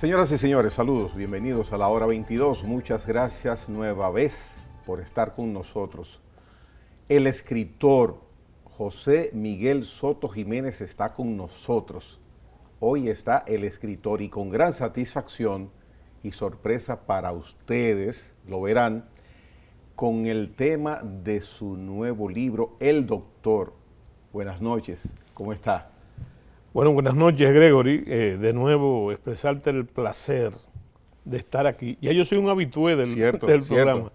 Señoras y señores, saludos, bienvenidos a la hora 22. Muchas gracias nueva vez por estar con nosotros. El escritor José Miguel Soto Jiménez está con nosotros. Hoy está el escritor y con gran satisfacción y sorpresa para ustedes, lo verán, con el tema de su nuevo libro, El Doctor. Buenas noches, ¿cómo está? Bueno, buenas noches, Gregory. De nuevo, expresarte el placer de estar aquí. Ya yo soy un habitué del programa,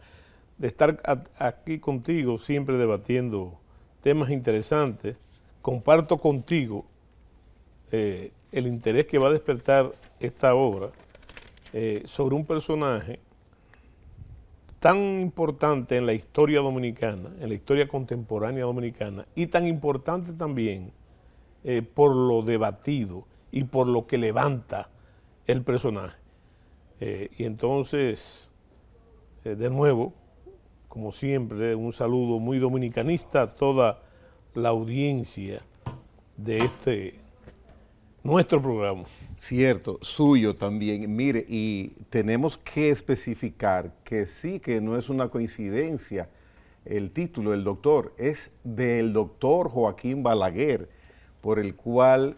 de estar aquí contigo, siempre debatiendo temas interesantes. Comparto contigo el interés que va a despertar esta obra sobre un personaje tan importante en la historia dominicana, en la historia contemporánea dominicana, y tan importante también por lo debatido y por lo que levanta el personaje. Y entonces, de nuevo, como siempre, un saludo muy dominicanista a toda la audiencia de nuestro programa. Cierto, suyo también. Mire, y tenemos que especificar que sí, que no es una coincidencia el título, El Doctor, es del doctor Joaquín Balaguer, por el cual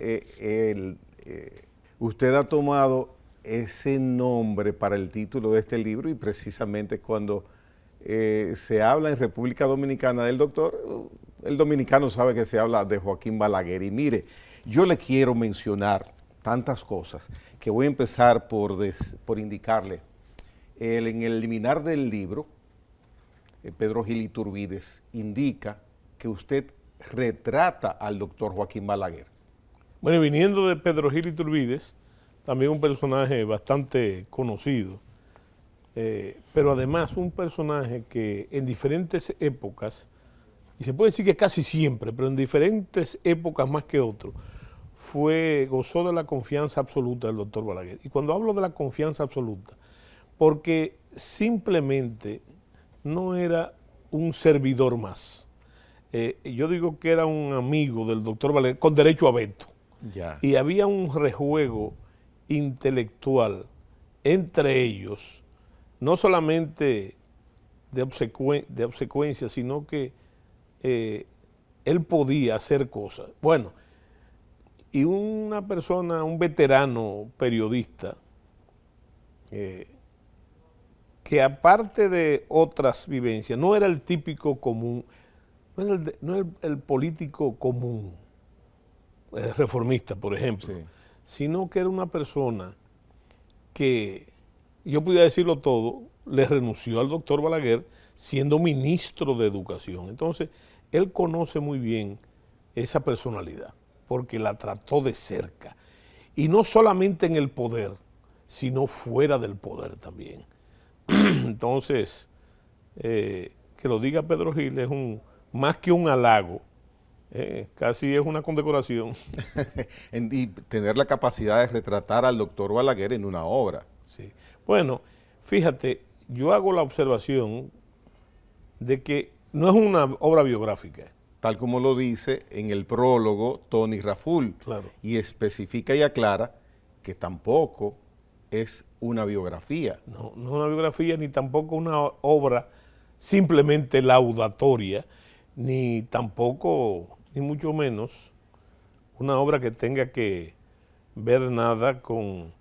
usted ha tomado ese nombre para el título de este libro, y precisamente cuando se habla en República Dominicana del doctor, el dominicano sabe que se habla de Joaquín Balaguer. Y mire, yo le quiero mencionar tantas cosas que voy a empezar por indicarle. En el liminar del libro, Pedro Gil Iturbides indica que usted retrata al doctor Joaquín Balaguer. Bueno, viniendo de Pedro Gil Iturbides, también un personaje bastante conocido, pero además un personaje que en diferentes épocas, y se puede decir que casi siempre, pero en diferentes épocas más que otro, gozó de la confianza absoluta del doctor Balaguer. Y cuando hablo de la confianza absoluta, porque simplemente no era un servidor más. Yo digo que era un amigo del doctor Balaguer con derecho a veto. Ya. Y había un rejuego intelectual entre ellos, no solamente de obsecuencia, sino que él podía hacer cosas. Bueno, y una persona, un veterano periodista, que aparte de otras vivencias, no era el típico común, no era el político común, reformista, por ejemplo, Sí. sino que era una persona que, yo podía decirlo todo, le renunció al doctor Balaguer siendo ministro de Educación. Entonces, él conoce muy bien esa personalidad, porque la trató de cerca. Y no solamente en el poder, sino fuera del poder también. Entonces, que lo diga Pedro Gil es más que un halago, casi es una condecoración. Y tener la capacidad de retratar al doctor Balaguer en una obra. Sí. Bueno, fíjate, yo hago la observación de que no es una obra biográfica. Tal como lo dice en el prólogo Tony Raful. Claro. Y especifica y aclara que tampoco es una biografía. No, no es una biografía, ni tampoco una obra simplemente laudatoria, ni tampoco, ni mucho menos, una obra que tenga que ver nada con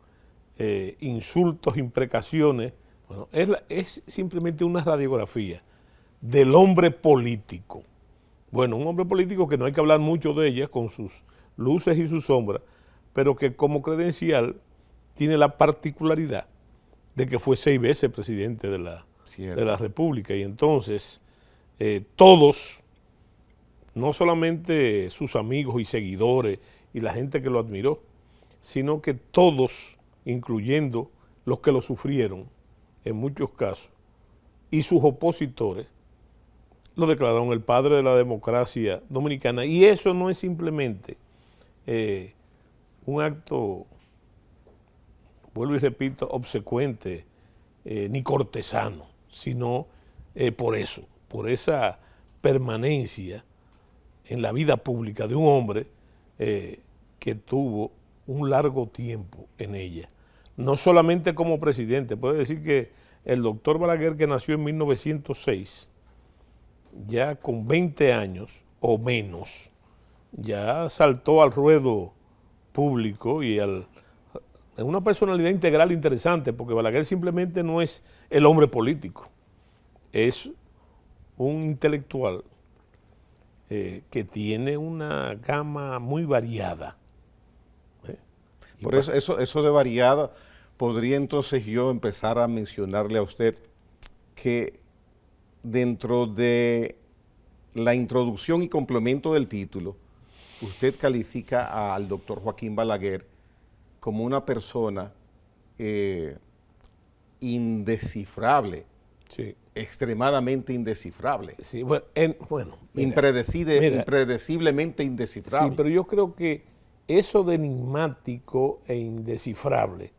insultos, imprecaciones. Bueno, es simplemente una radiografía del hombre político. Bueno, un hombre político que no hay que hablar mucho de ella, con sus luces y sus sombras, pero que como credencial tiene la particularidad de que fue 6 veces presidente de la República. Y entonces todos, no solamente sus amigos y seguidores y la gente que lo admiró, sino que todos, incluyendo los que lo sufrieron en muchos casos, y sus opositores, lo declararon el padre de la democracia dominicana. Y eso no es simplemente un acto, vuelvo y repito, obsecuente ni cortesano, sino por eso, por esa permanencia en la vida pública de un hombre que tuvo un largo tiempo en ella. no solamente como presidente. Puede decir que el doctor Balaguer, que nació en 1906, ya con 20 años o menos, ya saltó al ruedo público y es una personalidad integral interesante, porque Balaguer simplemente no es el hombre político, es un intelectual que tiene una gama muy variada. Por eso de variada, podría entonces yo empezar a mencionarle a usted que dentro de la introducción y complemento del título, usted califica al doctor Joaquín Balaguer como una persona indescifrable, Sí. Extremadamente indescifrable. Sí, bueno, Impredeciblemente indescifrable. Sí, pero yo creo que eso de enigmático e indescifrable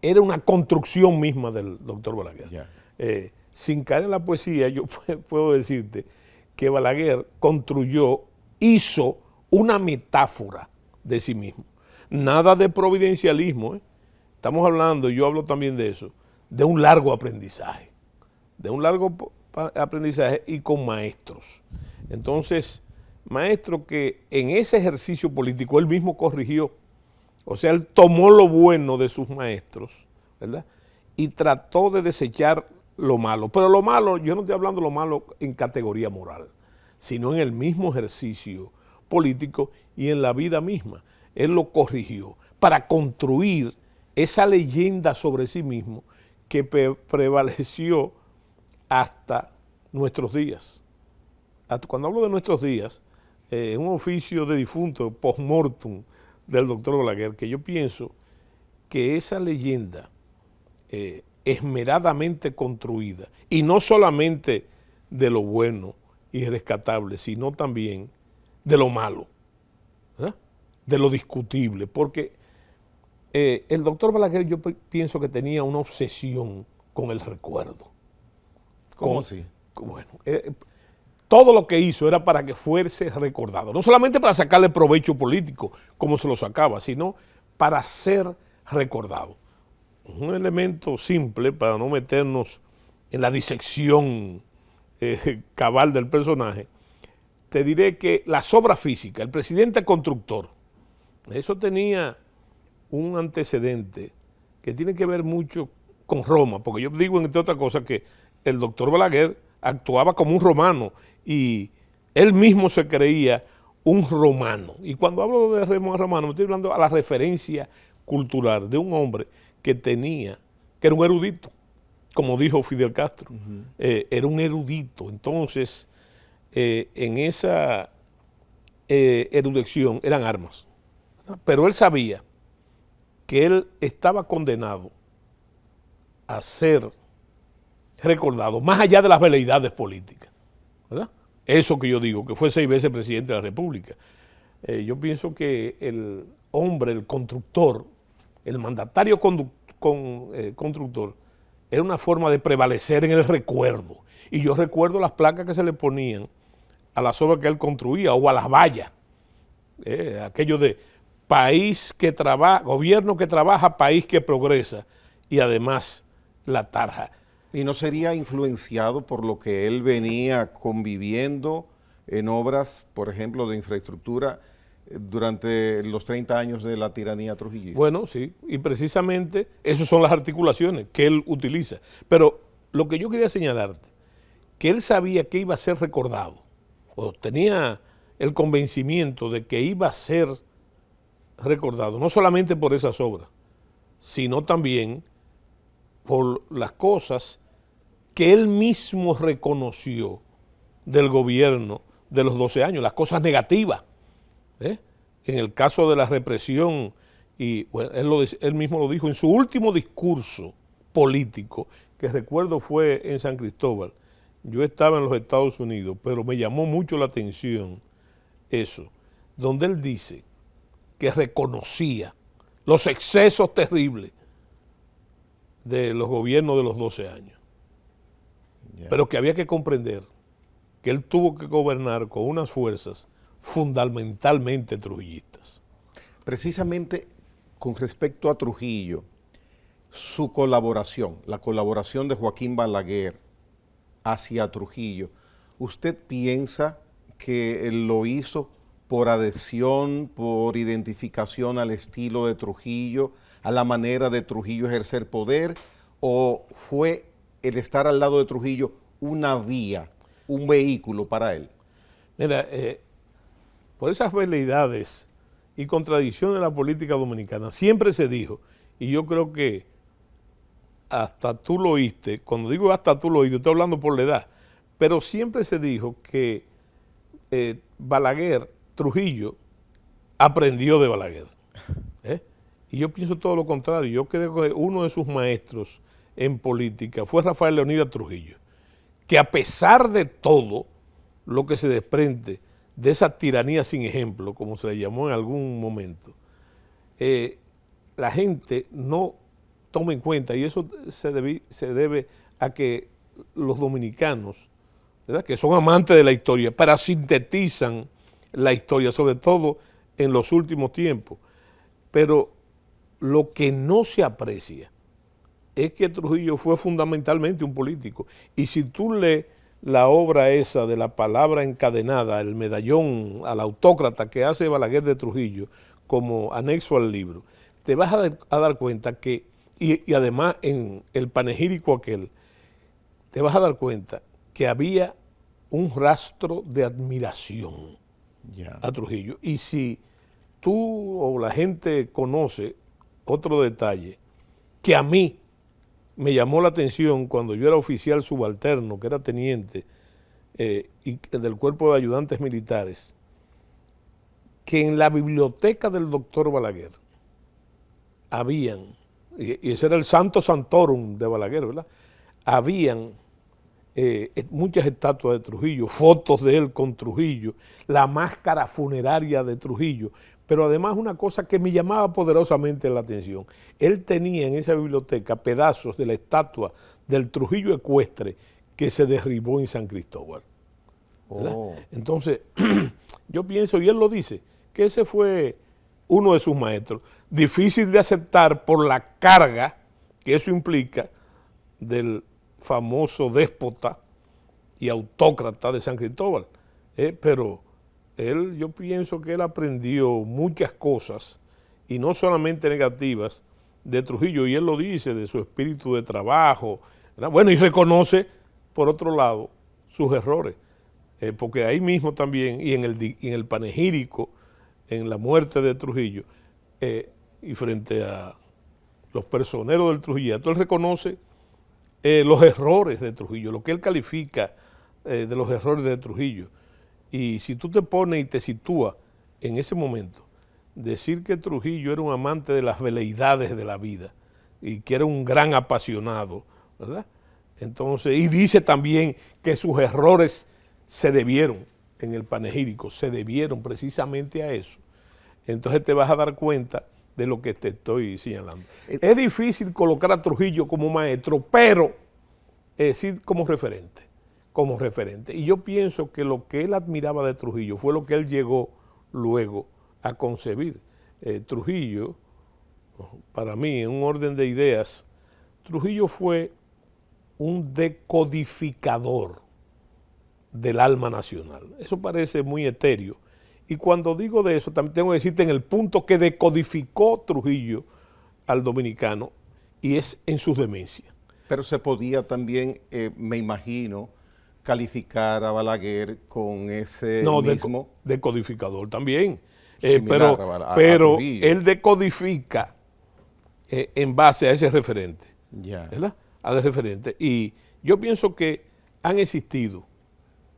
era una construcción misma del doctor Balaguer. Ya. Sin caer en la poesía, yo puedo decirte que Balaguer hizo una metáfora de sí mismo. Nada de providencialismo, ¿eh? Estamos hablando, yo hablo también de eso, de un largo aprendizaje. De un largo aprendizaje y con maestros. Entonces, maestro que en ese ejercicio político él mismo corrigió. O sea, él tomó lo bueno de sus maestros, ¿verdad? Y trató de desechar lo malo. Pero lo malo, yo no estoy hablando de lo malo en categoría moral, sino en el mismo ejercicio político y en la vida misma. Él lo corrigió para construir esa leyenda sobre sí mismo que prevaleció hasta nuestros días. Cuando hablo de nuestros días, un oficio de difunto, post-mortem, del doctor Balaguer, que yo pienso que esa leyenda esmeradamente construida, y no solamente de lo bueno y rescatable, sino también de lo malo, ¿verdad? De lo discutible, porque el doctor Balaguer yo pienso que tenía una obsesión con el recuerdo. ¿Cómo así? Bueno, todo lo que hizo era para que fuese recordado, no solamente para sacarle provecho político, como se lo sacaba, sino para ser recordado. Un elemento simple para no meternos en la disección cabal del personaje, te diré que las obras físicas, el presidente constructor, eso tenía un antecedente que tiene que ver mucho con Roma, porque yo digo, entre otras cosas, que el doctor Balaguer actuaba como un romano y él mismo se creía un romano. Y cuando hablo de romano, me estoy hablando a la referencia cultural de un hombre que era un erudito, como dijo Fidel Castro. Era un erudito. Entonces, en esa erudición eran armas. Pero él sabía que él estaba condenado a ser recordado, más allá de las veleidades políticas, ¿verdad? Eso que yo digo, que fue 6 veces presidente de la República. Yo pienso que el hombre, el constructor, el mandatario constructor, era una forma de prevalecer en el recuerdo. Y yo recuerdo las placas que se le ponían a las obras que él construía o a las vallas. Aquello de país que trabaja, gobierno que trabaja, país que progresa, y además la tarja. ¿Y no sería influenciado por lo que él venía conviviendo en obras, por ejemplo, de infraestructura durante los 30 años de la tiranía trujillista? Bueno, sí, y precisamente esas son las articulaciones que él utiliza. Pero lo que yo quería señalarte, que él sabía que iba a ser recordado, o tenía el convencimiento de que iba a ser recordado, no solamente por esas obras, sino también por las cosas que él mismo reconoció del gobierno de los 12 años, las cosas negativas. En el caso de la represión, y bueno, él mismo lo dijo en su último discurso político, que recuerdo fue en San Cristóbal. Yo estaba en los Estados Unidos, pero me llamó mucho la atención eso, donde él dice que reconocía los excesos terribles de los gobiernos de los 12 años. Yeah. Pero que había que comprender que él tuvo que gobernar con unas fuerzas fundamentalmente trujillistas. Precisamente con respecto a Trujillo, su colaboración, la colaboración de Joaquín Balaguer hacia Trujillo, ¿usted piensa que él lo hizo por adhesión, por identificación al estilo de Trujillo, a la manera de Trujillo ejercer poder, o fue el estar al lado de Trujillo una vía, un vehículo para él? Mira, por esas veleidades y contradicciones de la política dominicana, siempre se dijo, y yo creo que hasta tú lo oíste, cuando digo hasta tú lo oíste, estoy hablando por la edad, pero siempre se dijo que Balaguer, Trujillo, aprendió de Balaguer. Y yo pienso todo lo contrario. Yo creo que uno de sus maestros en política fue Rafael Leonidas Trujillo, que a pesar de todo lo que se desprende de esa tiranía sin ejemplo, como se le llamó en algún momento, la gente no toma en cuenta, y eso se debe a que los dominicanos, ¿verdad?, que son amantes de la historia, pero sintetizan la historia, sobre todo en los últimos tiempos. Pero lo que no se aprecia es que Trujillo fue fundamentalmente un político. Y si tú lees la obra esa de la palabra encadenada, el medallón al autócrata que hace Balaguer de Trujillo como anexo al libro, te vas a dar cuenta que, y además en el panegírico aquel, te vas a dar cuenta que había un rastro de admiración a Trujillo. Y si tú o la gente conoce otro detalle que a mí me llamó la atención cuando yo era oficial subalterno, que era teniente y del cuerpo de ayudantes militares, que en la biblioteca del doctor Balaguer habían, y ese era el Santo Santorum de Balaguer, ¿verdad?, habían muchas estatuas de Trujillo, fotos de él con Trujillo, la máscara funeraria de Trujillo, pero además una cosa que me llamaba poderosamente la atención, él tenía en esa biblioteca pedazos de la estatua del Trujillo ecuestre que se derribó en San Cristóbal. Entonces, yo pienso, y él lo dice, que ese fue uno de sus maestros, difícil de aceptar por la carga que eso implica del famoso déspota y autócrata de San Cristóbal, pero yo pienso que él aprendió muchas cosas, y no solamente negativas, de Trujillo, y él lo dice, de su espíritu de trabajo, ¿verdad? Bueno, y reconoce, por otro lado, sus errores, porque ahí mismo también, y en el panegírico, en la muerte de Trujillo, y frente a los personeros del Trujillato, él reconoce los errores de Trujillo, lo que él califica de los errores de Trujillo. Y si tú te pones y te sitúas en ese momento, decir que Trujillo era un amante de las veleidades de la vida y que era un gran apasionado, ¿verdad? Entonces, y dice también que sus errores se debieron, en el panegírico, se debieron precisamente a eso. Entonces te vas a dar cuenta de lo que te estoy señalando. Es difícil colocar a Trujillo como maestro, pero sí como referente. Y yo pienso que lo que él admiraba de Trujillo fue lo que él llegó luego a concebir. Trujillo, para mí, en un orden de ideas, Trujillo fue un decodificador del alma nacional. Eso parece muy etéreo. Y cuando digo de eso, también tengo que decirte en el punto que decodificó Trujillo al dominicano, y es en sus demencias. Pero se podía también, me imagino, calificar a Balaguer con ese mismo... decodificador también. Pero él decodifica en base a ese referente. ¿Verdad? A ese referente. Y yo pienso que han existido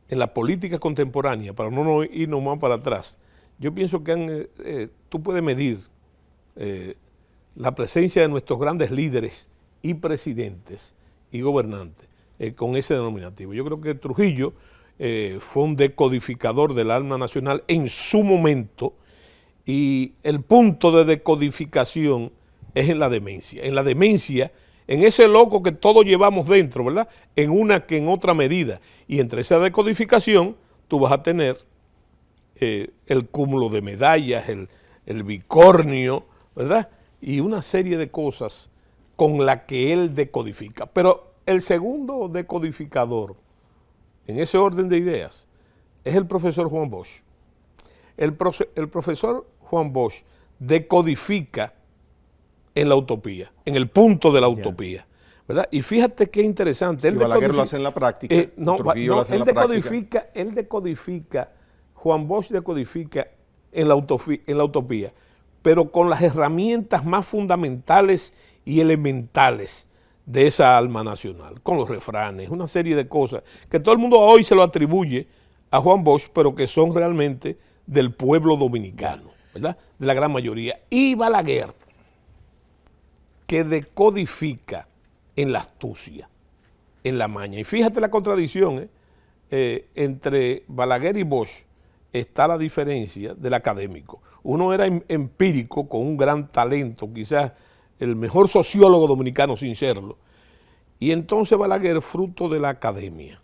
en la política contemporánea, para no irnos más para atrás, yo pienso que tú puedes medir la presencia de nuestros grandes líderes y presidentes y gobernantes con ese denominativo. Yo creo que Trujillo fue un decodificador del alma nacional en su momento, y el punto de decodificación es en la demencia. En la demencia, en ese loco que todos llevamos dentro, ¿verdad? En una que en otra medida. Y entre esa decodificación tú vas a tener el cúmulo de medallas, el bicornio, ¿verdad? Y una serie de cosas con la que él decodifica. Pero el segundo decodificador, en ese orden de ideas, es el profesor Juan Bosch. El profesor Juan Bosch decodifica en la utopía, en el punto de la utopía, ¿verdad? Y fíjate qué interesante. Y Balaguer lo hace en la práctica, Trujillo lo hace en la práctica. Él decodifica, Juan Bosch decodifica en la utopía, pero con las herramientas más fundamentales y elementales de esa alma nacional, con los refranes, una serie de cosas que todo el mundo hoy se lo atribuye a Juan Bosch, pero que son realmente del pueblo dominicano, ¿verdad? De la gran mayoría. Y Balaguer, que decodifica en la astucia, en la maña. Y fíjate la contradicción, entre Balaguer y Bosch está la diferencia del académico. Uno era empírico, con un gran talento, quizás el mejor sociólogo dominicano sin serlo, y entonces Balaguer fruto de la academia,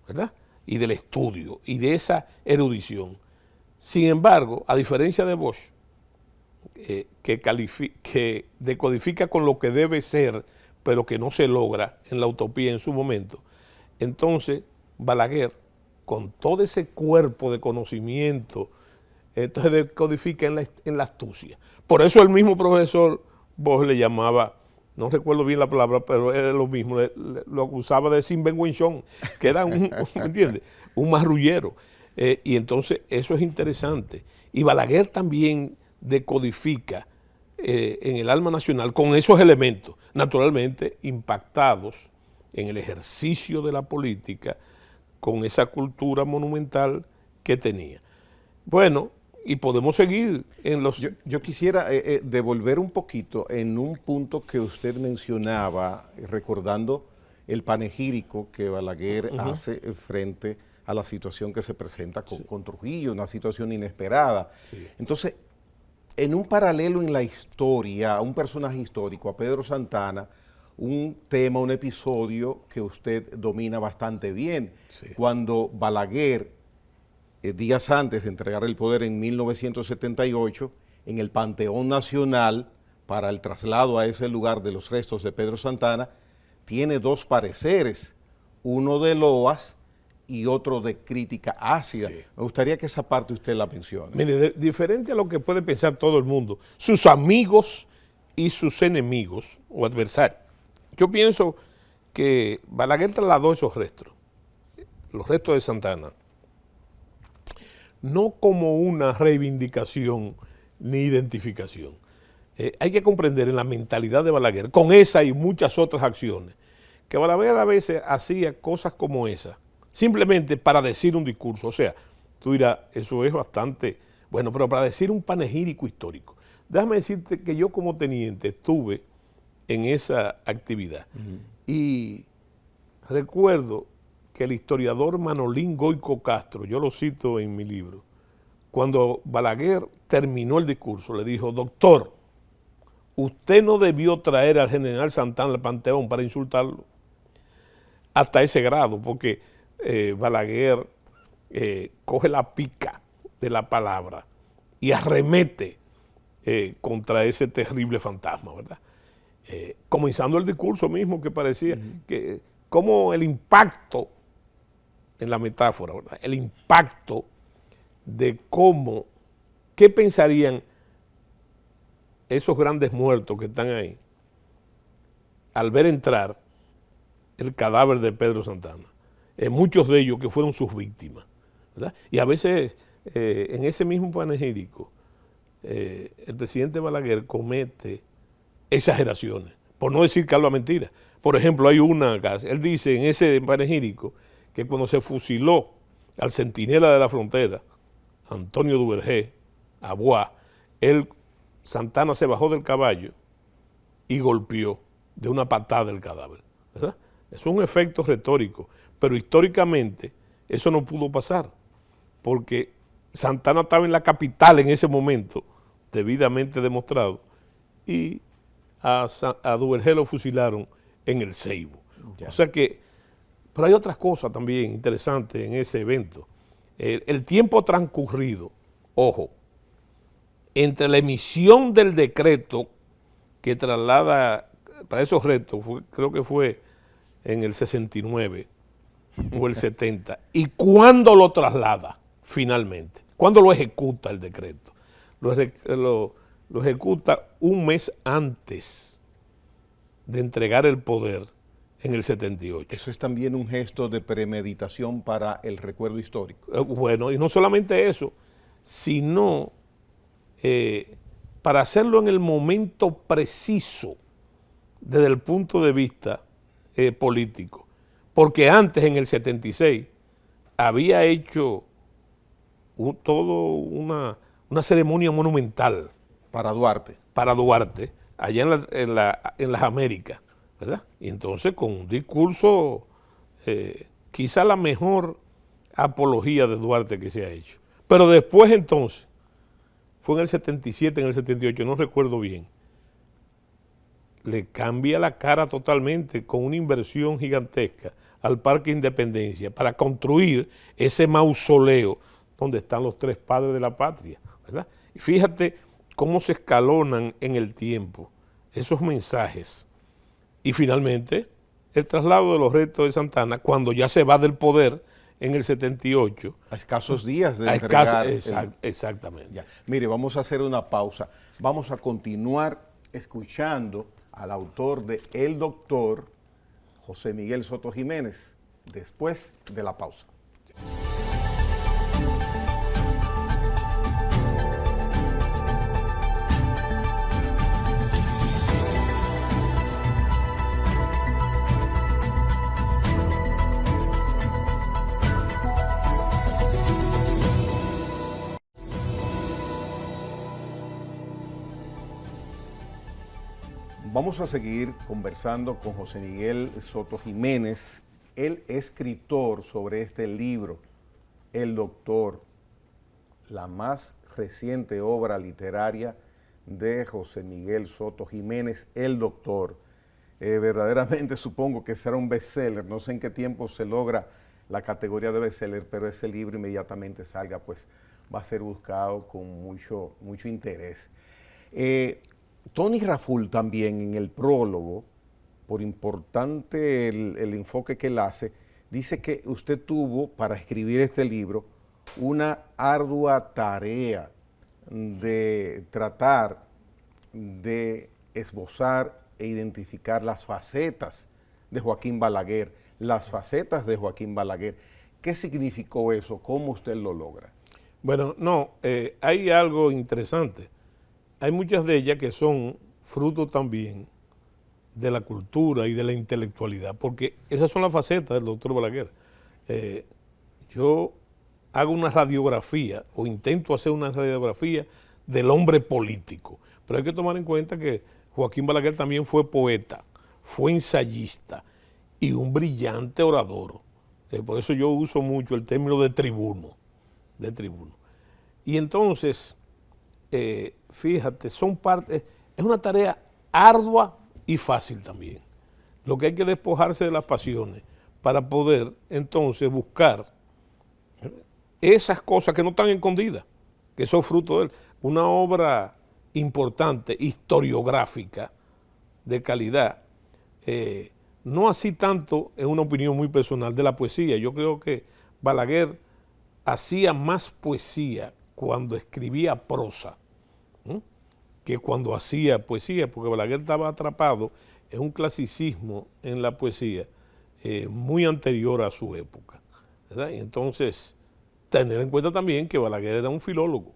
¿verdad? Y del estudio, y de esa erudición. Sin embargo, a diferencia de Bosch, que decodifica con lo que debe ser, pero que no se logra en la utopía en su momento, entonces Balaguer, con todo ese cuerpo de conocimiento, entonces decodifica en la astucia. Por eso el mismo profesor Bosch le llamaba, no recuerdo bien la palabra, pero era lo mismo, lo acusaba de sinvergüenzón, que era ¿me entiendes? Un marrullero. Y entonces eso es interesante. Y Balaguer también decodifica en el alma nacional con esos elementos, naturalmente impactados en el ejercicio de la política con esa cultura monumental que tenía. Bueno, y podemos seguir en los... Yo quisiera devolver un poquito en un punto que usted mencionaba, recordando el panegírico que Balaguer hace frente a la situación que se presenta con Trujillo, una situación inesperada. Sí. Entonces, en un paralelo en la historia, a un personaje histórico, a Pedro Santana, un tema, un episodio que usted domina bastante bien. Sí. Cuando Balaguer, días antes de entregar el poder en 1978, en el Panteón Nacional, para el traslado a ese lugar de los restos de Pedro Santana, tiene dos pareceres, uno de loas y otro de crítica ácida. Sí. Me gustaría que esa parte usted la mencione. Mire, diferente a lo que puede pensar todo el mundo, sus amigos y sus enemigos o adversarios. Yo pienso que Balaguer trasladó esos restos, los restos de Santana, no como una reivindicación ni identificación. Hay que comprender en la mentalidad de Balaguer, con esa y muchas otras acciones, que Balaguer a veces hacía cosas como esa, simplemente para decir un discurso. O sea, tú dirás, eso es bastante bueno, pero para decir un panegírico histórico. Déjame decirte que yo como teniente estuve en esa actividad. Y recuerdo que el historiador Manolín Goico Castro, yo lo cito en mi libro, cuando Balaguer terminó el discurso, le dijo: doctor, usted no debió traer al general Santana al Panteón para insultarlo. Hasta ese grado, porque Balaguer coge la pica de la palabra y arremete contra ese terrible fantasma, ¿verdad? Comenzando el discurso mismo, que parecía que como el impacto en la metáfora, ¿verdad? El impacto de cómo, qué pensarían esos grandes muertos que están ahí al ver entrar el cadáver de Pedro Santana, muchos de ellos que fueron sus víctimas, ¿verdad? Y a veces en ese mismo panegírico el presidente Balaguer comete exageraciones, por no decir que habla mentira. Por ejemplo, hay una, él dice en ese panegírico que cuando se fusiló al centinela de la frontera, Antonio Duvergé, a Bois, Santana se bajó del caballo y golpeó de una patada el cadáver, ¿verdad? Es un efecto retórico, pero históricamente eso no pudo pasar, porque Santana estaba en la capital en ese momento, debidamente demostrado, y a Duvergé lo fusilaron en el Ceibo. Ya. O sea que, pero hay otras cosas también interesantes en ese evento. El tiempo transcurrido, ojo, entre la emisión del decreto que traslada para esos retos, creo que fue en el 69 o el 70. ¿Y cuándo lo traslada finalmente? ¿Cuándo lo ejecuta el decreto? Lo ejecuta un mes antes de entregar el poder en el 78. Eso es también un gesto de premeditación para el recuerdo histórico. Bueno, y no solamente eso, sino para hacerlo en el momento preciso desde el punto de vista político. Porque antes, en el 76, había hecho todo una ceremonia monumental. Para Duarte. Para Duarte, allá en las Américas, ¿verdad? Y entonces con un discurso, quizá la mejor apología de Duarte que se ha hecho. Pero después entonces, fue en el 77, en el 78, no recuerdo bien, le cambia la cara totalmente con una inversión gigantesca al Parque Independencia para construir ese mausoleo donde están los tres padres de la patria, ¿verdad? Y fíjate cómo se escalonan en el tiempo esos mensajes. Y finalmente, el traslado de los restos de Santana, cuando ya se va del poder en el 78. A escasos días de entregar. Exactamente. Ya. Mire, vamos a hacer una pausa. Vamos a continuar escuchando al autor de El Doctor, José Miguel Soto Jiménez, después de la pausa. Vamos a seguir conversando con José Miguel Soto Jiménez, el escritor sobre este libro, El Doctor, la más reciente obra literaria de José Miguel Soto Jiménez, El Doctor. Verdaderamente supongo que será un bestseller, no sé en qué tiempo se logra la categoría de bestseller, pero ese libro inmediatamente salga, pues va a ser buscado con mucho interés. Tony Raful también en el prólogo, por importante el enfoque que él hace, dice que usted tuvo para escribir este libro una ardua tarea de tratar de esbozar e identificar las facetas de Joaquín Balaguer, ¿Qué significó eso? ¿Cómo usted lo logra? Bueno, no, hay algo interesante. Hay muchas de ellas que son fruto también de la cultura y de la intelectualidad, porque esas son las facetas del doctor Balaguer. Yo hago una radiografía, o intento hacer una radiografía del hombre político, pero hay que tomar en cuenta que Joaquín Balaguer también fue poeta, fue ensayista y un brillante orador. Por eso yo uso mucho el término de tribuno. Y entonces, fíjate, es una tarea ardua y fácil también. Lo que hay que despojarse de las pasiones para poder entonces buscar esas cosas que no están escondidas, que son fruto de él. Una obra importante, historiográfica, de calidad, no así tanto, es una opinión muy personal, de la poesía. Yo creo que Balaguer hacía más poesía cuando escribía prosa que cuando hacía poesía, porque Balaguer estaba atrapado en un clasicismo en la poesía muy anterior a su época, ¿verdad? Y entonces, tener en cuenta también que Balaguer era un filólogo.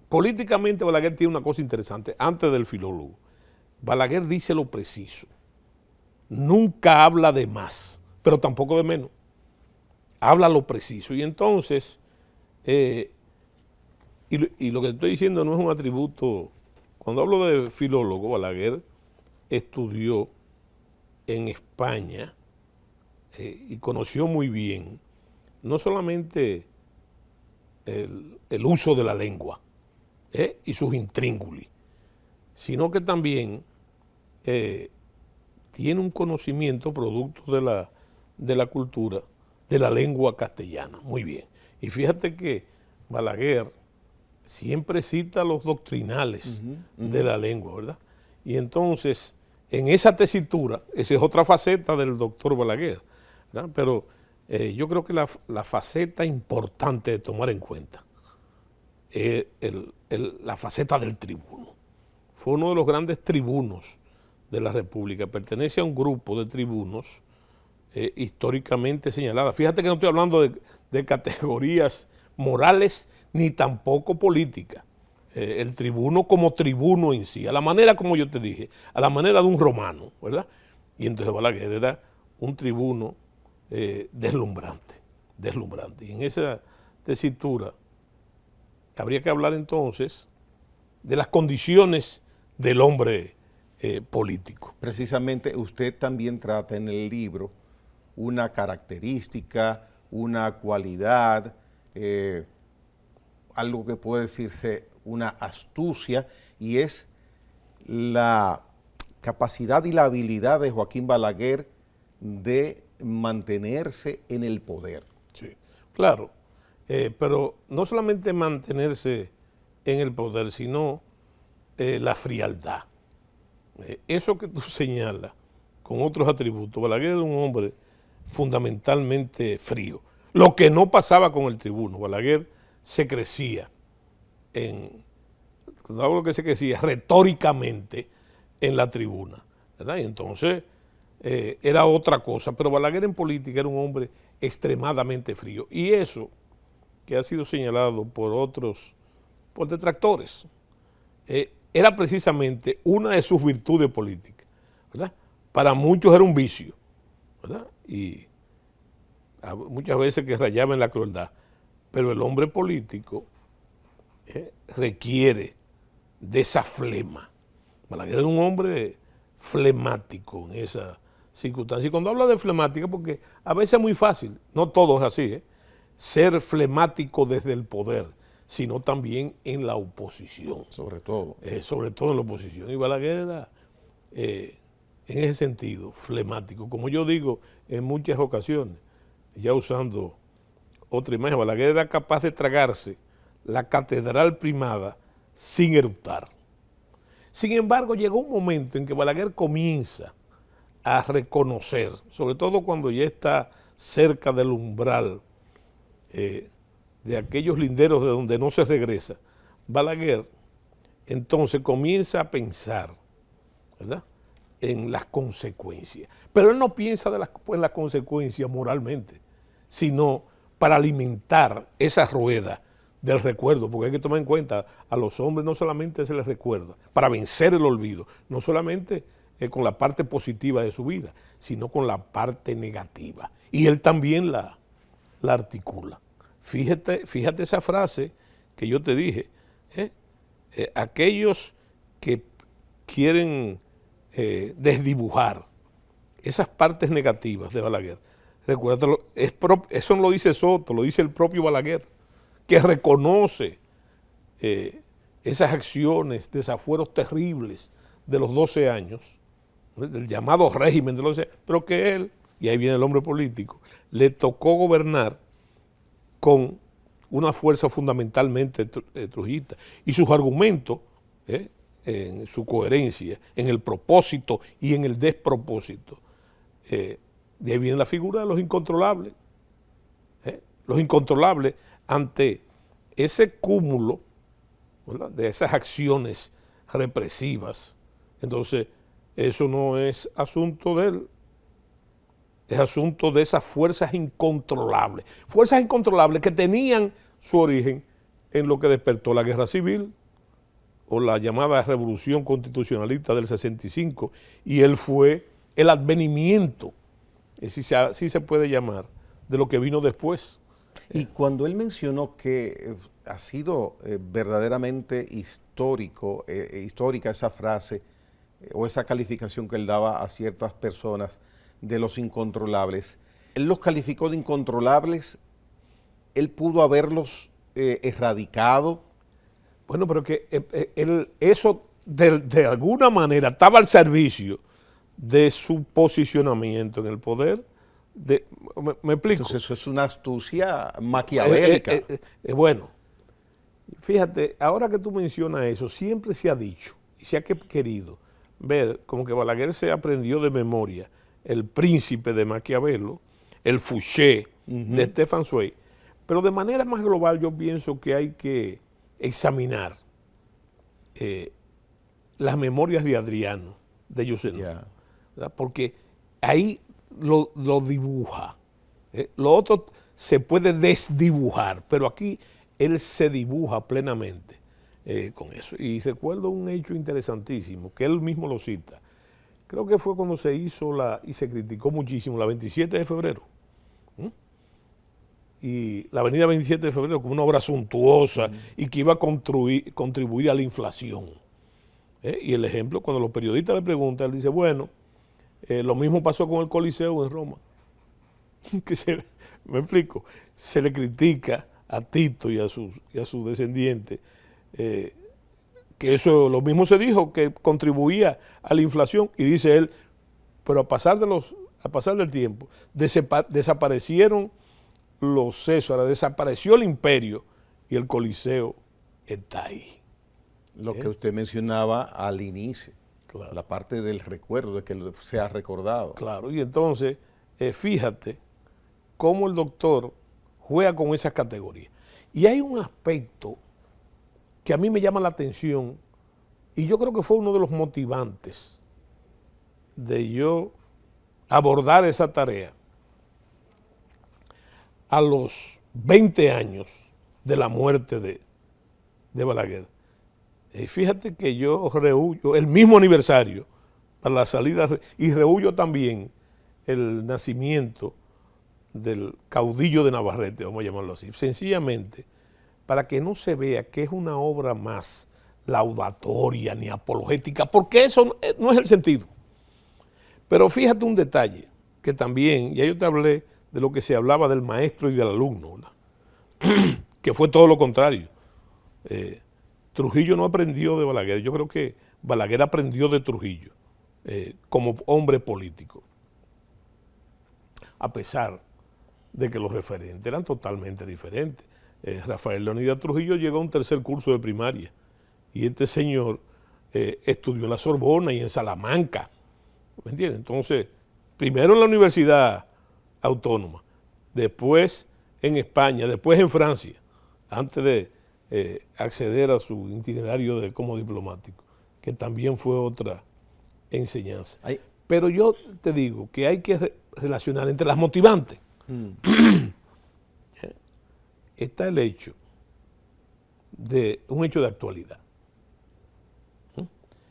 Políticamente Balaguer tiene una cosa interesante, antes del filólogo. Balaguer dice lo preciso, nunca habla de más, pero tampoco de menos, habla lo preciso. Y entonces, y lo que estoy diciendo no es un atributo. Cuando hablo de filólogo, Balaguer estudió en España y conoció muy bien no solamente el uso de la lengua y sus intríngulis, sino que también tiene un conocimiento producto de la cultura de la lengua castellana. Muy bien. Y fíjate que Balaguer siempre cita los doctrinales de la lengua, ¿verdad? Y entonces, en esa tesitura, esa es otra faceta del doctor Balaguer, ¿verdad? Pero yo creo que la faceta importante de tomar en cuenta es la faceta del tribuno. Fue uno de los grandes tribunos de la República, pertenece a un grupo de tribunos históricamente señaladas. Fíjate que no estoy hablando de categorías morales ni tampoco políticas. El tribuno como tribuno en sí, a la manera, como yo te dije, a la manera de un romano, ¿verdad? Y entonces Balaguer era un tribuno deslumbrante. Y en esa tesitura habría que hablar entonces de las condiciones del hombre político. Precisamente usted también trata en el libro una característica, una cualidad, algo que puede decirse una astucia, y es la capacidad y la habilidad de Joaquín Balaguer de mantenerse en el poder. Sí, claro, pero no solamente mantenerse en el poder, sino la frialdad. Eso que tú señalas con otros atributos, Balaguer era un hombre fundamentalmente frío, lo que no pasaba con el tribuno. Balaguer se crecía cuando hablo que se crecía retóricamente en la tribuna, ¿verdad? Y entonces era otra cosa, pero Balaguer en política era un hombre extremadamente frío, y eso que ha sido señalado por detractores, era precisamente una de sus virtudes políticas, ¿verdad? Para muchos era un vicio, ¿verdad? Y muchas veces que rayaba en la crueldad, pero el hombre político requiere de esa flema. Balaguer era un hombre flemático en esa circunstancia. Y cuando hablo de flemática, porque a veces es muy fácil, no todo es así, ser flemático desde el poder, sino también en la oposición. Sobre todo. Sobre todo en la oposición. Y Balaguer era, en ese sentido, flemático. Como yo digo en muchas ocasiones, ya usando otra imagen, Balaguer era capaz de tragarse la catedral primada sin eructar. Sin embargo, llegó un momento en que Balaguer comienza a reconocer, sobre todo cuando ya está cerca del umbral de aquellos linderos de donde no se regresa, Balaguer entonces comienza a pensar, ¿verdad?, en las consecuencias. Pero él no piensa en las consecuencias moralmente, sino para alimentar esa rueda del recuerdo, porque hay que tomar en cuenta, a los hombres no solamente se les recuerda, para vencer el olvido, no solamente con la parte positiva de su vida, sino con la parte negativa. Y él también la articula. Fíjate esa frase que yo te dije, aquellos que quieren desdibujar esas partes negativas de Balaguer, recuérdalo, eso no lo dice Soto, lo dice el propio Balaguer, que reconoce esas acciones, desafueros terribles de los 12 años, del llamado régimen de los 12 años, pero que él, y ahí viene el hombre político, le tocó gobernar con una fuerza fundamentalmente trujillista, y sus argumentos, en su coherencia, en el propósito y en el despropósito, de ahí viene la figura de los incontrolables. Los incontrolables ante ese cúmulo, ¿verdad?, de esas acciones represivas. Entonces, eso no es asunto de él, es asunto de esas fuerzas incontrolables que tenían su origen en lo que despertó la guerra civil o la llamada revolución constitucionalista del 65, y él fue el advenimiento, si se puede llamar, de lo que vino después. Y cuando él mencionó que ha sido verdaderamente histórica esa frase o esa calificación que él daba a ciertas personas de los incontrolables, él los calificó de incontrolables, él pudo haberlos erradicado. Bueno, pero que eso de alguna manera estaba al servicio de su posicionamiento en el poder. ¿Me explico? Entonces eso es una astucia maquiavélica. Bueno, fíjate, ahora que tú mencionas eso, siempre se ha dicho y se ha querido ver como que Balaguer se aprendió de memoria El Príncipe de Maquiavelo, El Fouché de Stefan Zweig, pero de manera más global yo pienso que hay que examinar las memorias de Adriano, de Yusenó, porque ahí lo dibuja. Lo otro se puede desdibujar, pero aquí él se dibuja plenamente con eso. Y recuerdo un hecho interesantísimo, que él mismo lo cita. Creo que fue cuando se hizo y se criticó muchísimo la 27 de febrero. Y la avenida 27 de febrero como una obra suntuosa y que iba a contribuir a la inflación. Y el ejemplo, cuando los periodistas le preguntan, él dice, bueno, lo mismo pasó con el Coliseo en Roma. Me explico, se le critica a Tito y a sus descendientes que eso lo mismo se dijo, que contribuía a la inflación, y dice él, pero a pasar del tiempo, desaparecieron los Césares, desapareció el imperio y el Coliseo está ahí. Lo que usted mencionaba al inicio, claro, la parte del recuerdo, de que se ha recordado. Claro, y entonces, fíjate cómo el doctor juega con esas categorías. Y hay un aspecto que a mí me llama la atención y yo creo que fue uno de los motivantes de yo abordar esa tarea a los 20 años de la muerte de Balaguer. Fíjate que yo rehuyo el mismo aniversario para la salida y rehuyo también el nacimiento del caudillo de Navarrete, vamos a llamarlo así, sencillamente para que no se vea que es una obra más laudatoria ni apologética, porque eso no es el sentido. Pero fíjate un detalle, que también, ya yo te hablé de lo que se hablaba del maestro y del alumno, que fue todo lo contrario. Trujillo no aprendió de Balaguer, yo creo que Balaguer aprendió de Trujillo como hombre político, a pesar de que los referentes eran totalmente diferentes. Rafael Leónidas Trujillo llegó a un tercer curso de primaria y este señor estudió en la Sorbona y en Salamanca, ¿me entiendes? Entonces, primero en la Universidad Autónoma, después en España, después en Francia, antes de acceder a su itinerario como diplomático, que también fue otra enseñanza. Pero yo te digo que hay que relacionar entre las motivantes. Está el hecho de un hecho de actualidad.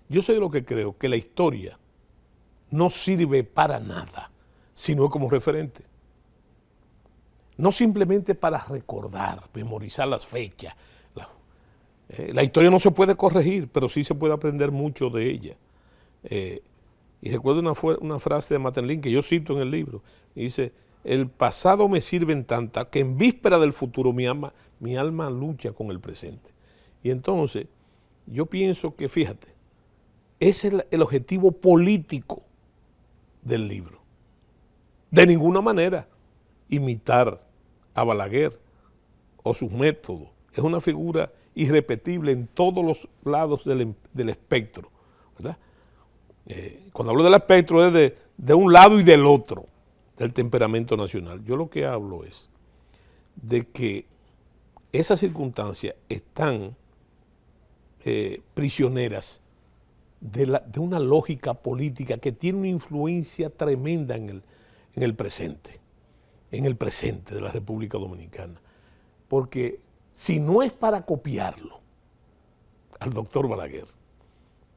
Yo soy de lo que creo que la historia no sirve para nada, sino como referente. No simplemente para recordar, memorizar las fechas. La historia no se puede corregir, pero sí se puede aprender mucho de ella. Y recuerdo una frase de Martin Luther King que yo cito en el libro. Y dice, el pasado me sirve en tanta que en víspera del futuro mi alma lucha con el presente. Y entonces, yo pienso que, fíjate, ese es el objetivo político del libro. De ninguna manera imitar a Balaguer o sus métodos. Es una figura irrepetible en todos los lados del espectro, ¿verdad? Cuando hablo del espectro es de un lado y del otro del temperamento nacional. Yo lo que hablo es de que esas circunstancias están prisioneras de una lógica política que tiene una influencia tremenda en el presente de la República Dominicana. Porque si no es para copiarlo al doctor Balaguer,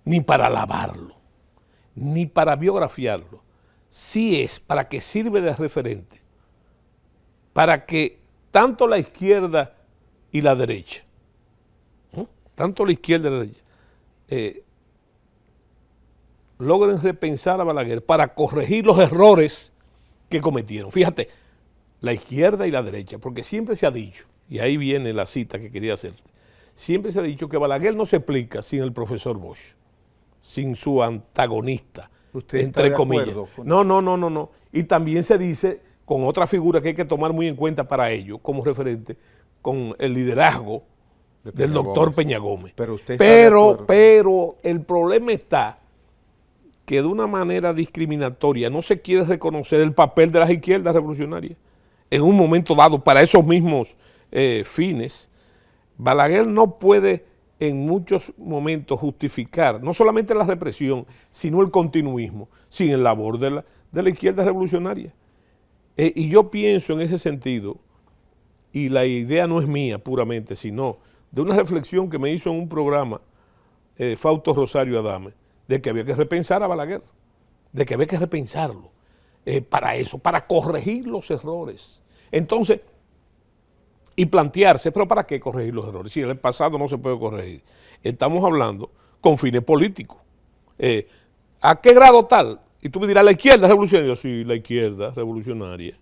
ni para alabarlo, ni para biografiarlo, sí es para que sirve de referente, para que tanto la izquierda y la derecha, tanto la izquierda y la derecha, logren repensar a Balaguer para corregir los errores que cometieron. Fíjate, la izquierda y la derecha, porque siempre se ha dicho, y ahí viene la cita que quería hacerte, siempre se ha dicho que Balaguer no se explica sin el profesor Bosch, sin su antagonista, ¿Usted entre está de comillas. acuerdo con No. Y también se dice, con otra figura que hay que tomar muy en cuenta para ello, como referente, con el liderazgo del doctor Peña Gómez. Pero usted está de acuerdo. Pero el problema está que de una manera discriminatoria no se quiere reconocer el papel de las izquierdas revolucionarias en un momento dado para esos mismos fines. Balaguer no puede en muchos momentos justificar no solamente la represión, sino el continuismo, sin el labor de la izquierda revolucionaria. Y yo pienso en ese sentido, y la idea no es mía puramente, sino de una reflexión que me hizo en un programa Fausto Rosario Adame, de que había que repensar a Balaguer, de que había que repensarlo para eso, para corregir los errores. Entonces, y plantearse, pero ¿para qué corregir los errores? Si en el pasado no se puede corregir. Estamos hablando con fines políticos. ¿A qué grado tal? Y tú me dirás, la izquierda revolucionaria. Sí, la izquierda revolucionaria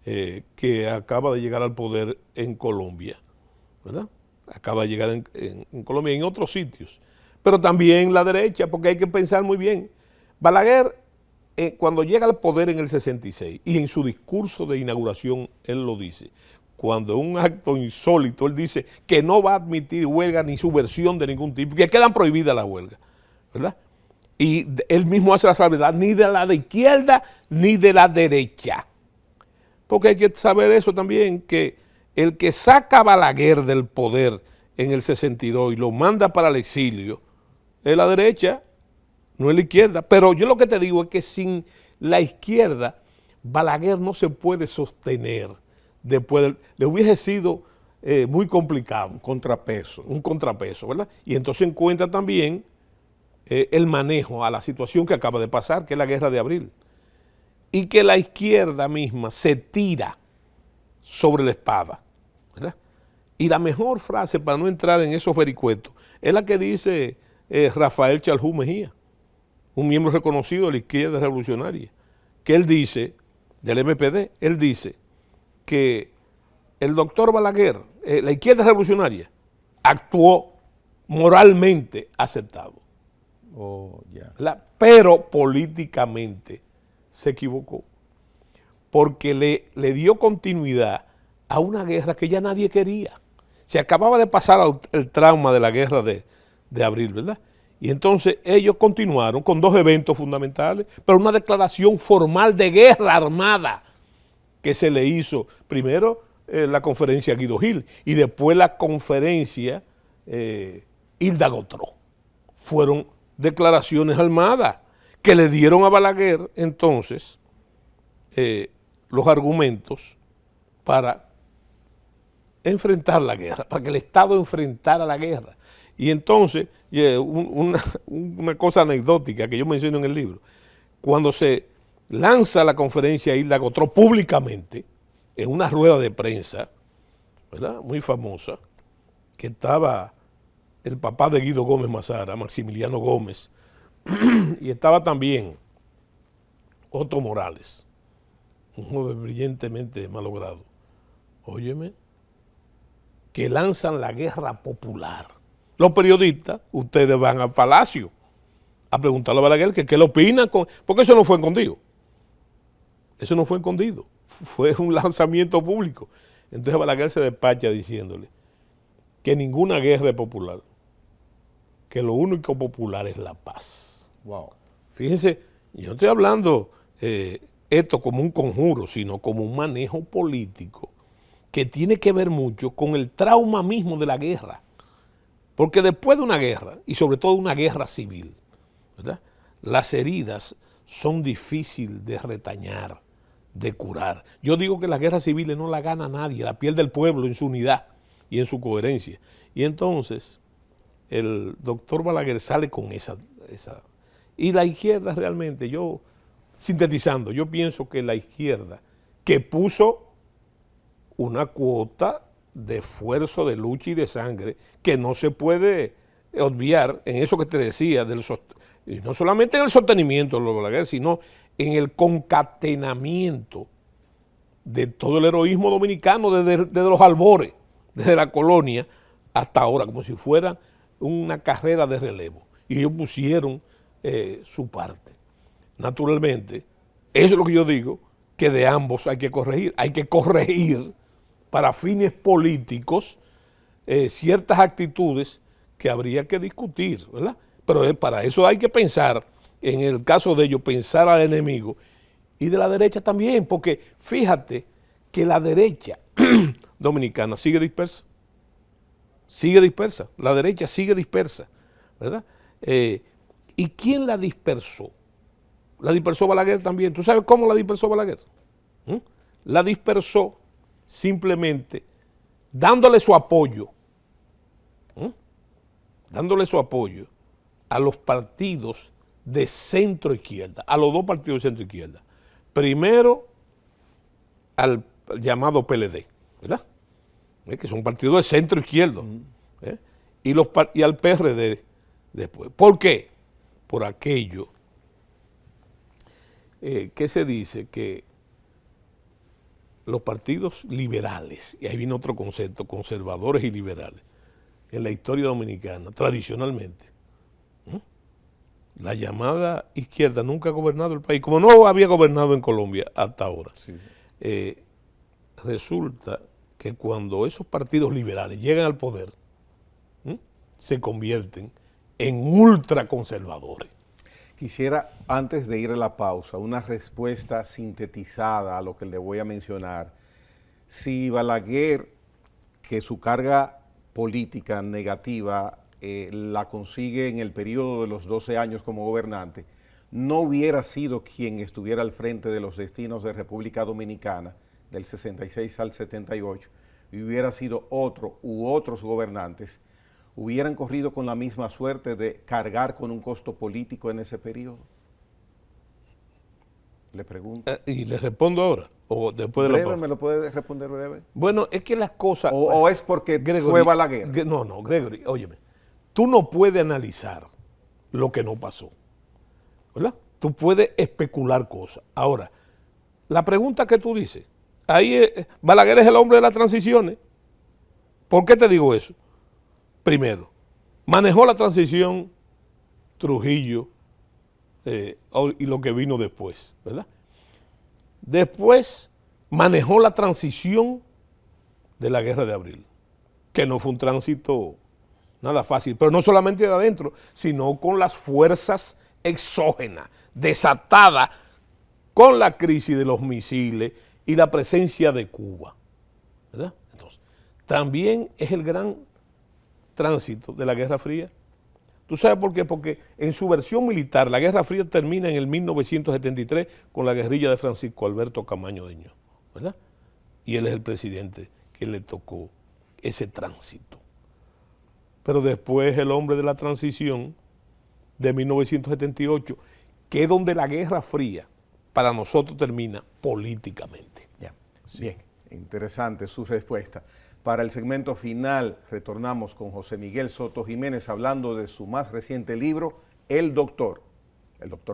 que acaba de llegar al poder en Colombia, ¿verdad? Acaba de llegar en Colombia y en otros sitios. Pero también la derecha, porque hay que pensar muy bien. Balaguer, cuando llega al poder en el 66, y en su discurso de inauguración, él lo dice, cuando en un acto insólito, él dice que no va a admitir huelga ni subversión de ningún tipo, que quedan prohibidas las huelgas, ¿verdad? Y él mismo hace la salvedad, ni de la de izquierda ni de la derecha. Porque hay que saber eso también, que el que saca a Balaguer del poder en el 62 y lo manda para el exilio, es la derecha, no es la izquierda. Pero yo lo que te digo es que sin la izquierda, Balaguer no se puede sostener. Después le hubiese sido muy complicado. Un contrapeso, ¿verdad? Y entonces encuentra también el manejo a la situación que acaba de pasar, que es la guerra de abril. Y que la izquierda misma se tira sobre la espada, ¿verdad? Y la mejor frase, para no entrar en esos vericuetos, es la que dice Rafael Chalhú Mejía, un miembro reconocido de la izquierda revolucionaria, que él dice, del MPD, él dice que el doctor Balaguer, la izquierda revolucionaria, actuó moralmente aceptado. Pero políticamente se equivocó, porque le dio continuidad a una guerra que ya nadie quería. Se acababa de pasar el trauma de la guerra de abril, ¿verdad? Y entonces ellos continuaron con dos eventos fundamentales, pero una declaración formal de guerra armada que se le hizo, primero la conferencia Guido Gil y después la conferencia Hilda Gotró. Fueron declaraciones armadas que le dieron a Balaguer entonces los argumentos para enfrentar la guerra, para que el Estado enfrentara la guerra. Y entonces, una cosa anecdótica que yo menciono en el libro, cuando se lanza la conferencia Hilda Gotró públicamente, en una rueda de prensa, ¿verdad?, muy famosa, que estaba el papá de Guido Gómez Mazara, Maximiliano Gómez, y estaba también Otto Morales, un joven brillantemente malogrado. Óyeme, que lanzan la guerra popular. Los periodistas, ustedes van al Palacio a preguntarle a Balaguer que qué le opina, porque eso no fue escondido. Eso no fue escondido, fue un lanzamiento público. Entonces Balaguer se despacha diciéndole que ninguna guerra es popular, que lo único popular es la paz. Wow. Fíjense, yo no estoy hablando esto como un conjuro, sino como un manejo político que tiene que ver mucho con el trauma mismo de la guerra. Porque después de una guerra, y sobre todo una guerra civil, ¿verdad?, las heridas son difíciles de retañar, de curar. Yo digo que las guerras civiles no la gana nadie, la pierde el pueblo en su unidad y en su coherencia. Y entonces el doctor Balaguer sale con esa. Y la izquierda realmente, yo sintetizando, yo pienso que la izquierda que puso una cuota de esfuerzo, de lucha y de sangre que no se puede obviar en eso que te decía, y no solamente en el sostenimiento de los Balaguer, sino en el concatenamiento de todo el heroísmo dominicano desde los albores, desde la colonia hasta ahora, como si fuera una carrera de relevo. Y ellos pusieron su parte. Naturalmente, eso es lo que yo digo, que de ambos hay que corregir. Hay que corregir para fines políticos ciertas actitudes que habría que discutir, ¿verdad? Pero para eso hay que pensar en el caso de ellos, pensar al enemigo, y de la derecha también, porque fíjate que la derecha dominicana sigue dispersa, la derecha sigue dispersa, ¿verdad? ¿Y quién la dispersó? La dispersó Balaguer también. ¿Tú sabes cómo la dispersó Balaguer? La dispersó simplemente dándole su apoyo, a los partidos de centro izquierda, a los dos partidos de centro izquierda. Primero al llamado PLD, ¿verdad? Que es un partido de centro izquierdo. Y al PRD después. ¿Por qué? Por aquello que se dice que los partidos liberales, y ahí viene otro concepto, conservadores y liberales, en la historia dominicana, tradicionalmente, la llamada izquierda nunca ha gobernado el país, como no había gobernado en Colombia hasta ahora. Sí. Resulta que cuando esos partidos liberales llegan al poder, se convierten en ultraconservadores. Quisiera, antes de ir a la pausa, una respuesta sintetizada a lo que le voy a mencionar. Si Balaguer, que su carga política negativa la consigue en el periodo de los 12 años como gobernante, no hubiera sido quien estuviera al frente de los destinos de República Dominicana del 66 al 78, y hubiera sido otro u otros gobernantes, hubieran corrido con la misma suerte de cargar con un costo político en ese periodo. Le pregunto. ¿Y le respondo ahora? ¿O después de breve, la pausa? ¿Me lo puede responder breve? Bueno, es que las cosas... ¿O es porque Gregory, fue Balaguer? No, Gregory, óyeme. Tú no puedes analizar lo que no pasó, ¿verdad? Tú puedes especular cosas. Ahora, la pregunta que tú dices, ahí Balaguer es el hombre de las transiciones. ¿Por qué te digo eso? Primero, manejó la transición Trujillo y lo que vino después, ¿verdad? Después manejó la transición de la Guerra de Abril, que no fue un tránsito nada fácil, pero no solamente de adentro, sino con las fuerzas exógenas, desatadas con la crisis de los misiles y la presencia de Cuba, ¿verdad? Entonces, también es el gran tránsito de la Guerra Fría. ¿Tú sabes por qué? Porque en su versión militar, la Guerra Fría termina en el 1973 con la guerrilla de Francisco Alberto Camaño Deño, ¿verdad? Y él es el presidente que le tocó ese tránsito. Pero después el hombre de la transición de 1978, que es donde la Guerra Fría para nosotros termina políticamente. Ya. Sí. Bien, interesante su respuesta. Para el segmento final retornamos con José Miguel Soto Jiménez hablando de su más reciente libro, El Doctor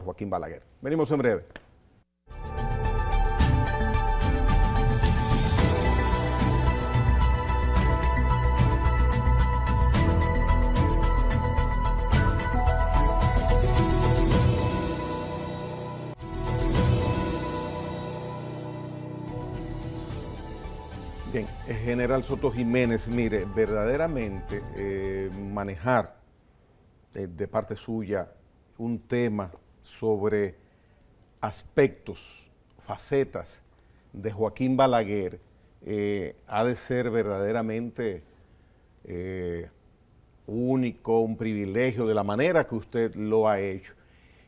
Joaquín Balaguer. Venimos en breve. Bien, General Soto Jiménez, mire, verdaderamente manejar de parte suya un tema sobre aspectos, facetas de Joaquín Balaguer ha de ser verdaderamente único, un privilegio de la manera que usted lo ha hecho.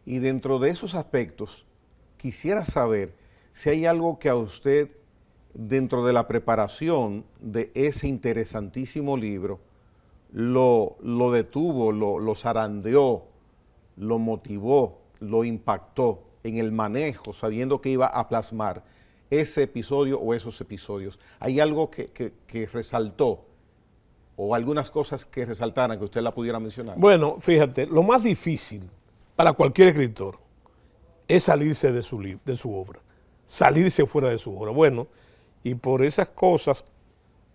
Y dentro de esos aspectos, quisiera saber si hay algo que a usted, dentro de la preparación de ese interesantísimo libro, lo detuvo, lo zarandeó, lo motivó, lo impactó en el manejo, sabiendo que iba a plasmar ese episodio o esos episodios. ¿Hay algo que resaltó o algunas cosas que resaltaran que usted la pudiera mencionar? Bueno, fíjate, lo más difícil para cualquier escritor es salirse de su obra, salirse fuera de su obra. Bueno, y por esas cosas,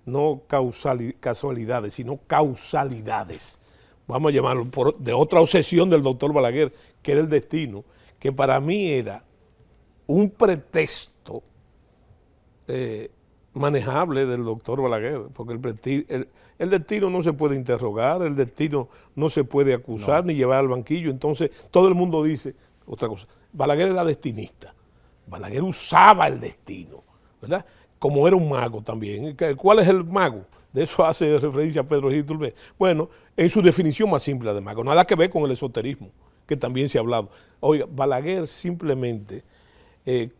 no casualidades, sino causalidades, vamos a llamarlo, de otra obsesión del doctor Balaguer, que era el destino, que para mí era un pretexto manejable del doctor Balaguer, porque el destino no se puede interrogar, el destino no se puede acusar ni llevar al banquillo. Entonces todo el mundo dice, otra cosa. Balaguer era destinista. Balaguer usaba el destino, ¿verdad? Como era un mago también. ¿Cuál es el mago? De eso hace referencia a Pedro Gil Iturbide. Bueno, en su definición más simple de mago, nada que ver con el esoterismo, que también se ha hablado. Oiga, Balaguer simplemente,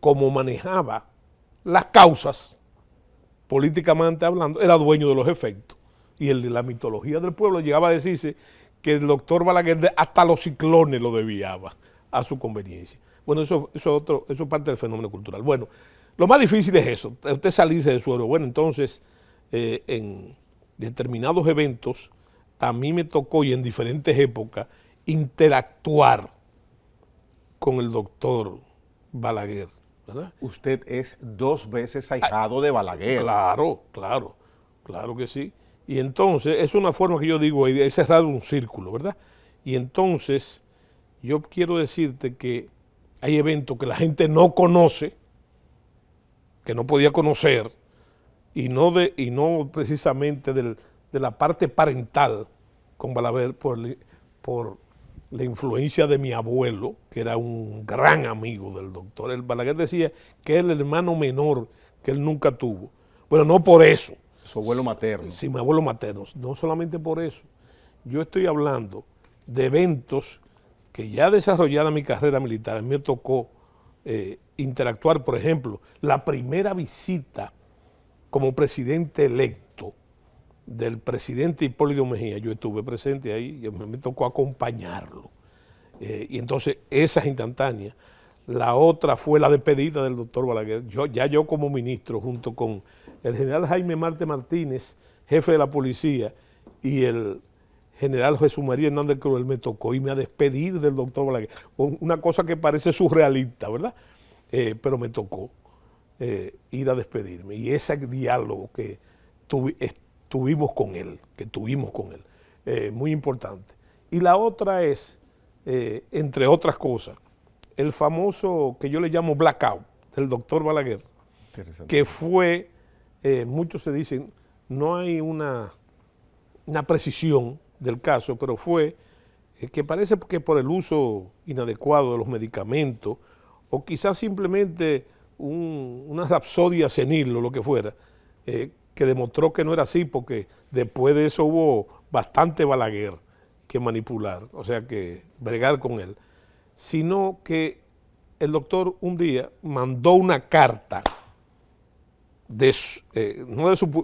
como manejaba las causas, políticamente hablando, era dueño de los efectos. Y el de la mitología del pueblo llegaba a decirse que el doctor Balaguer hasta los ciclones lo desviaba a su conveniencia. Bueno, eso es parte del fenómeno cultural. Bueno, lo más difícil es eso, usted salirse de su oro. Bueno, entonces, en determinados eventos, a mí me tocó, y en diferentes épocas, interactuar con el doctor Balaguer, ¿verdad? Usted es 2 veces ahijado de Balaguer. Claro que sí. Y entonces, es una forma que yo digo, es cerrar un círculo, ¿verdad? Y entonces, yo quiero decirte que hay eventos que la gente no conoce, que no podía conocer, y no precisamente de la parte parental con Balaguer por la influencia de mi abuelo, que era un gran amigo del doctor. El Balaguer decía que es el hermano menor que él nunca tuvo. Bueno, no por eso. Su abuelo materno. Sí, mi abuelo materno. No solamente por eso. Yo estoy hablando de eventos que ya desarrollada mi carrera militar, a mí me tocó interactuar, por ejemplo, la primera visita como presidente electo del presidente Hipólito Mejía, yo estuve presente ahí, me tocó acompañarlo. Y entonces esa es instantánea. La otra fue la despedida del doctor Balaguer. Yo como ministro, junto con el general Jaime Marte Martínez, jefe de la policía, y el general Jesús María Hernández Cruz, me tocó irme a despedir del doctor Balaguer. Una cosa que parece surrealista, ¿verdad? Pero me tocó ir a despedirme. Y ese diálogo que tuvimos con él, muy importante. Y la otra es, entre otras cosas, el famoso que yo le llamo blackout del doctor Balaguer, que fue, muchos se dicen, no hay una precisión del caso, pero fue que parece que por el uso inadecuado de los medicamentos, o quizás simplemente una rapsodia senil o lo que fuera, que demostró que no era así, porque después de eso hubo bastante Balaguer que manipular, o sea que bregar con él, sino que el doctor un día mandó una carta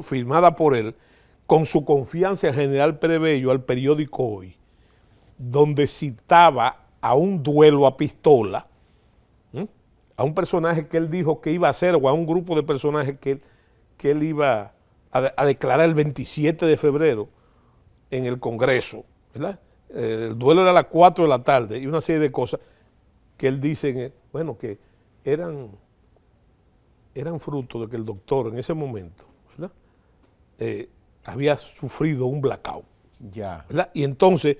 firmada por él, con su confianza en general Prebello al periódico Hoy, donde citaba a un duelo a pistola, a un personaje que él dijo que iba a hacer, o a un grupo de personajes que él iba a declarar el 27 de febrero en el Congreso, ¿verdad? El duelo era a las 4 de la tarde y una serie de cosas que él dice, bueno, que eran fruto de que el doctor en ese momento, ¿verdad? Había sufrido un blackout. Ya. ¿Verdad? Y entonces,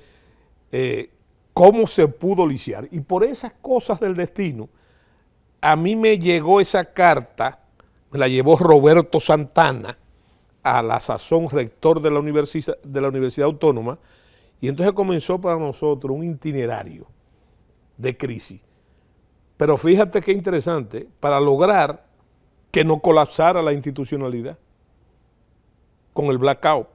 ¿cómo se pudo liciar? Y por esas cosas del destino, a mí me llegó esa carta, me la llevó Roberto Santana, a la sazón rector de la Universidad Autónoma, y entonces comenzó para nosotros un itinerario de crisis. Pero fíjate qué interesante, para lograr que no colapsara la institucionalidad con el blackout.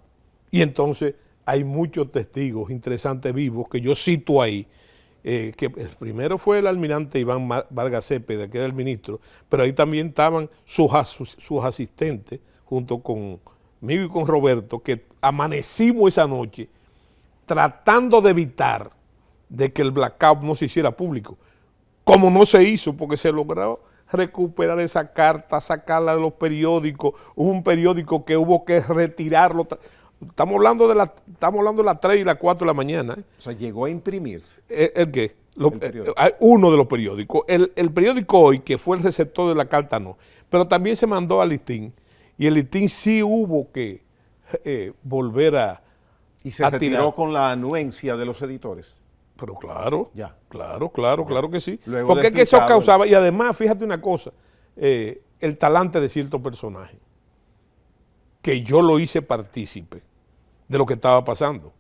Y entonces hay muchos testigos interesantes vivos que yo cito ahí, que el primero fue el almirante Iván Vargas Cepeda, que era el ministro, pero ahí también estaban sus asistentes, junto conmigo y con Roberto, que amanecimos esa noche tratando de evitar de que el blackout no se hiciera público, como no se hizo, porque se logró recuperar esa carta, sacarla de los periódicos. Hubo un periódico que hubo que retirarlo. Estamos hablando de las 3 y las 4 de la mañana. O sea, llegó a imprimirse. ¿El qué? Uno de los periódicos. El periódico Hoy, que fue el receptor de la carta, no. Pero también se mandó al listín. Y el listín sí hubo que volver a ¿Y se retiró tirar con la anuencia de los editores? Pero claro, ya. Claro que sí. Luego porque es que eso causaba, y además, fíjate una cosa, el talante de cierto personaje, que yo lo hice partícipe de lo que estaba pasando.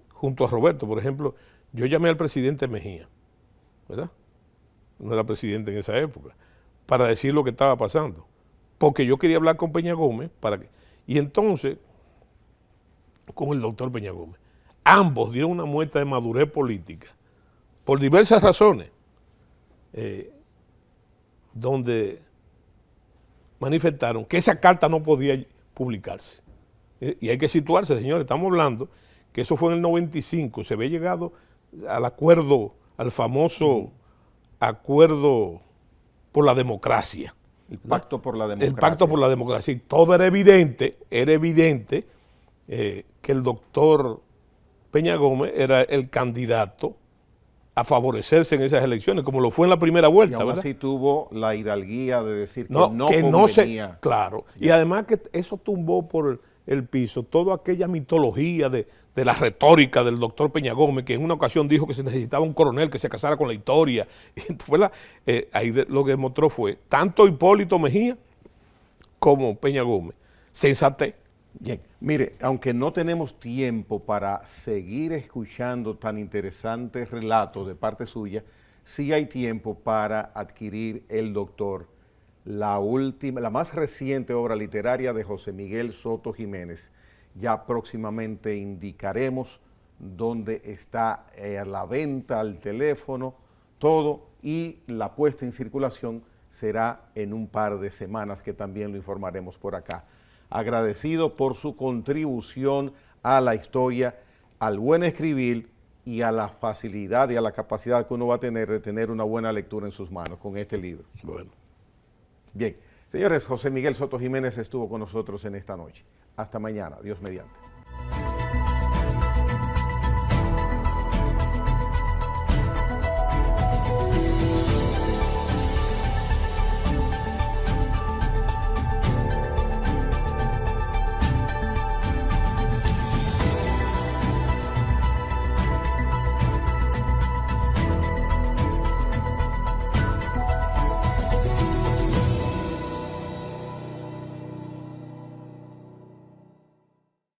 Junto a Roberto, por ejemplo, yo llamé al presidente Mejía, ¿verdad? No era presidente en esa época, para decir lo que estaba pasando. Porque yo quería hablar con Peña Gómez, y entonces, con el doctor Peña Gómez, ambos dieron una muestra de madurez política, por diversas razones, donde manifestaron que esa carta no podía publicarse. Y hay que situarse, señores, estamos hablando que eso fue en el 95, se había llegado al acuerdo, al famoso acuerdo por la democracia. El pacto por la democracia. El pacto por la democracia. Y todo era evidente que el doctor Peña Gómez era el candidato a favorecerse en esas elecciones, como lo fue en la primera vuelta. Y aún ¿verdad? así tuvo la hidalguía de decir que no convenía. Claro. Ya. Y además que eso tumbó por el piso toda aquella mitología de la retórica del doctor Peña Gómez, que en una ocasión dijo que se necesitaba un coronel que se casara con la historia. Ahí lo que demostró fue tanto Hipólito Mejía como Peña Gómez. Sensatez. Bien, mire, aunque no tenemos tiempo para seguir escuchando tan interesantes relatos de parte suya, sí hay tiempo para adquirir El Doctor, la más reciente obra literaria de José Miguel Soto Jiménez. Ya próximamente indicaremos dónde está a la venta, al teléfono, todo, y la puesta en circulación será en un par de semanas, que también lo informaremos por acá. Agradecido por su contribución a la historia, al buen escribir y a la facilidad y a la capacidad que uno va a tener de tener una buena lectura en sus manos con este libro. Bueno. Bien, señores, José Miguel Soto Jiménez estuvo con nosotros en esta noche. Hasta mañana, Dios mediante.